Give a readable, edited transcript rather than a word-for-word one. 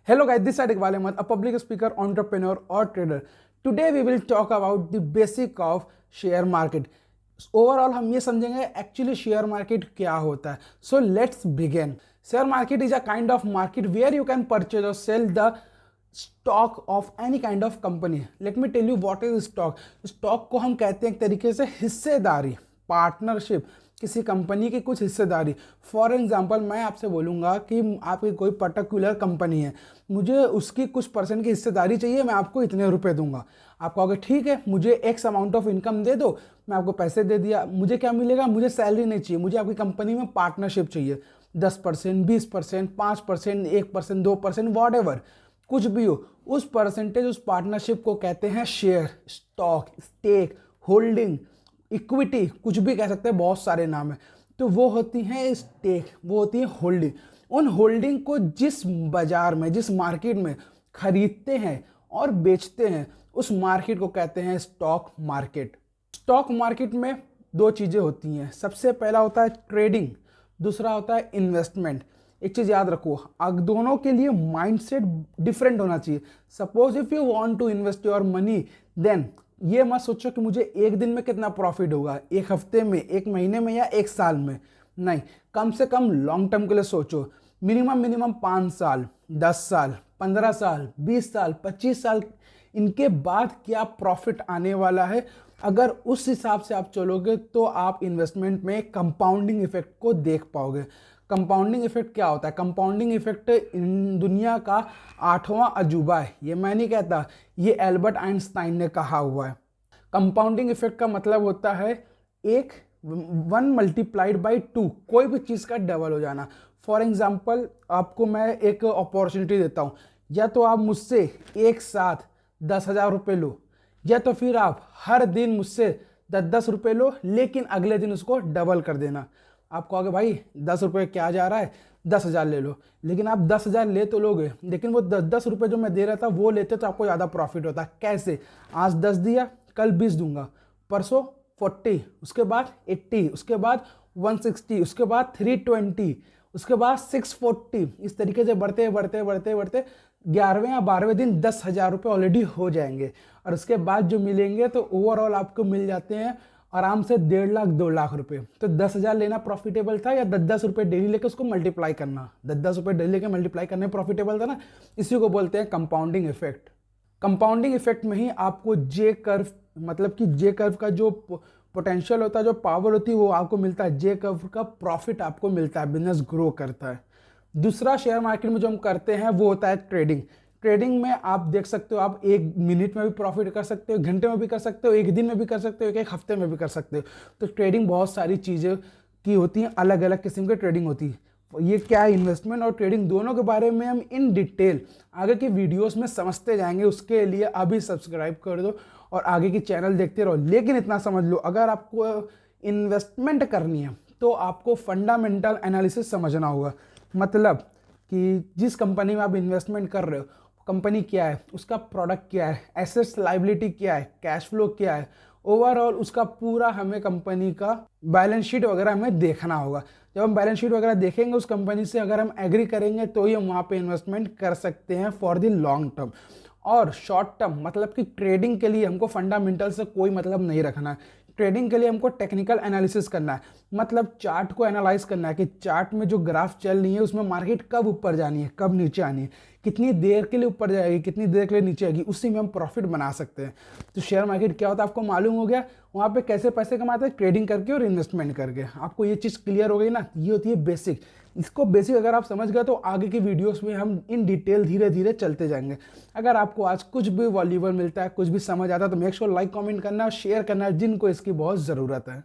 Hello guys, this is Iqbal Ahmed, a public speaker, entrepreneur or trader. Today we will talk about the basic of share market. Overall हम ये समझेंगे actually share market क्या होता है. So let's begin. Share market is a kind of market where you can purchase और sell the stock of any kind of company. Let me tell you what is stock. Stock को हम कहते हैं एक तरीके से हिस्सेदारी, पार्टनरशिप, किसी कंपनी की कुछ हिस्सेदारी. फॉर एग्जांपल मैं आपसे बोलूँगा कि आपकी कोई पर्टिकुलर कंपनी है, मुझे उसकी कुछ परसेंट की हिस्सेदारी चाहिए, मैं आपको इतने रुपए दूंगा. आप कहोगे ठीक है, मुझे एक्स अमाउंट ऑफ इनकम दे दो, मैं आपको पैसे दे दिया. मुझे क्या मिलेगा? मुझे सैलरी नहीं चाहिए, मुझे आपकी कंपनी में पार्टनरशिप चाहिए. 10%, 20%, 5%, 1%, 2%, वॉट एवर, कुछ भी हो, उस परसेंटेज, उस पार्टनरशिप को कहते हैं share, stock, stake, holding, equity, कुछ भी कह सकते हैं, बहुत सारे नाम है. तो वो होती है स्टेक, वो होती है होल्डिंग. उन होल्डिंग को जिस बाजार में, जिस मार्केट में खरीदते हैं और बेचते हैं, उस मार्केट को कहते हैं स्टॉक मार्केट. स्टॉक मार्केट में दो चीज़ें होती हैं. सबसे पहला होता है ट्रेडिंग, दूसरा होता है इन्वेस्टमेंट. एक चीज़ याद रखो, अब दोनों के लिए माइंडसेट डिफरेंट होना चाहिए. Suppose if you want to invest your money, then ये मत सोचो कि मुझे एक दिन में कितना प्रॉफिट होगा, एक हफ्ते में, एक महीने में या एक साल में. नहीं, कम से कम लॉन्ग टर्म के लिए सोचो. मिनिमम 5 साल, 10 साल, 15 साल, 20 साल, 25 साल, इनके बाद क्या प्रॉफिट आने वाला है. अगर उस हिसाब से आप चलोगे तो आप इन्वेस्टमेंट में कंपाउंडिंग इफेक्ट को देख पाओगे. कंपाउंडिंग इफेक्ट क्या होता है? कंपाउंडिंग इफेक्ट दुनिया का 8वां अजूबा है. ये मैं नहीं कहता, ये एल्बर्ट आइंस्टाइन ने कहा हुआ है. कंपाउंडिंग इफेक्ट का मतलब होता है एक 1 मल्टीप्लाइड बाई 2, कोई भी चीज़ का डबल हो जाना. फॉर एग्जाम्पल आपको मैं एक अपॉर्चुनिटी देता हूँ, या तो आप मुझसे एक साथ 10,000 रुपये लो, या तो फिर आप हर दिन मुझसे 10-10 रुपये लो, लेकिन अगले दिन उसको डबल कर देना. आप कहोगे भाई 10 रुपये क्या जा रहा है, 10,000 ले लो. लेकिन आप 10,000 ले तो लोगे, लेकिन वो 10-10 रुपये जो मैं दे रहा था वो लेते तो आपको ज़्यादा प्रॉफिट होता. कैसे? आज 10 दिया, कल 20 दूंगा, परसों 40, उसके बाद 80, उसके बाद 160, उसके बाद 320, उसके बाद 640. इस तरीके से बढ़ते बढ़ते बढ़ते बढ़ते 11वें या 12वें दिन 10,000 रुपये ऑलरेडी हो जाएंगे. और उसके बाद जो मिलेंगे तो ओवरऑल आपको मिल जाते हैं आराम से 1.5 लाख 2 लाख रुपए. तो 10,000 लेना प्रॉफिटेबल था, या 10-10 रुपये डेली लेके उसको मल्टीप्लाई करना, 10-10 रुपये डेली लेके मल्टीप्लाई करने प्रॉफिटेबल था ना. इसी को बोलते हैं कंपाउंडिंग इफेक्ट. कंपाउंडिंग इफेक्ट में ही आपको जे कर्व, मतलब कि जे कर्व का जो पोटेंशियल होता है, जो पावर होती है, वो आपको मिलता है. जे कर्व का प्रॉफिट आपको मिलता है, बिजनेस ग्रो करता है. दूसरा शेयर मार्केट में जो हम करते हैं वो होता है ट्रेडिंग. ट्रेडिंग में आप देख सकते हो, आप 1 मिनट में भी प्रॉफिट कर सकते हो, घंटे में भी कर सकते हो, एक दिन में भी कर सकते हो, एक हफ्ते में भी कर सकते हो. तो ट्रेडिंग बहुत सारी चीज़ें की होती हैं, अलग अलग किस्म की ट्रेडिंग होती है. ये क्या है, इन्वेस्टमेंट और ट्रेडिंग, दोनों के बारे में हम इन डिटेल आगे की वीडियोस में समझते जाएंगे. उसके लिए अभी सब्सक्राइब कर दो और आगे की चैनल देखते रहो. लेकिन इतना समझ लो, अगर आपको इन्वेस्टमेंट करनी है तो आपको फंडामेंटल एनालिसिस समझना होगा. मतलब कि जिस कंपनी में आप इन्वेस्टमेंट कर रहे हो, कंपनी क्या है, उसका प्रोडक्ट क्या है, एसेट्स लाइबिलिटी क्या है, कैश फ्लो क्या है, ओवरऑल उसका पूरा हमें कंपनी का बैलेंस शीट वगैरह हमें देखना होगा. जब हम बैलेंस शीट वगैरह देखेंगे उस कंपनी से, अगर हम एग्री करेंगे तो ही हम वहाँ पे इन्वेस्टमेंट कर सकते हैं फॉर द लॉन्ग टर्म. और शॉर्ट टर्म मतलब कि ट्रेडिंग के लिए हमको फंडामेंटल से कोई मतलब नहीं रखना है. ट्रेडिंग के लिए हमको टेक्निकल एनालिसिस करना है, मतलब चार्ट को एनालाइज करना है कि चार्ट में जो ग्राफ चल रही है उसमें मार्केट कब ऊपर जानी है, कब नीचे आनी है, कितनी देर के लिए ऊपर जाएगी, कितनी देर के लिए नीचे आएगी, उसी में हम प्रॉफिट बना सकते हैं. तो शेयर मार्केट क्या होता है आपको मालूम हो गया. वहाँ पे कैसे पैसे कमाते हैं, ट्रेडिंग करके और इन्वेस्टमेंट करके. आपको ये चीज़ क्लियर हो गई ना. ये होती है बेसिक. इसको बेसिक अगर आप समझ गए तो आगे की वीडियोस में हम इन डिटेल धीरे धीरे चलते जाएंगे. अगर आपको आज कुछ भी वैल्यूएबल मिलता है, कुछ भी समझ आता है, तो मेक श्योर लाइक कमेंट करना और शेयर करना जिनको इसकी बहुत ज़रूरत है.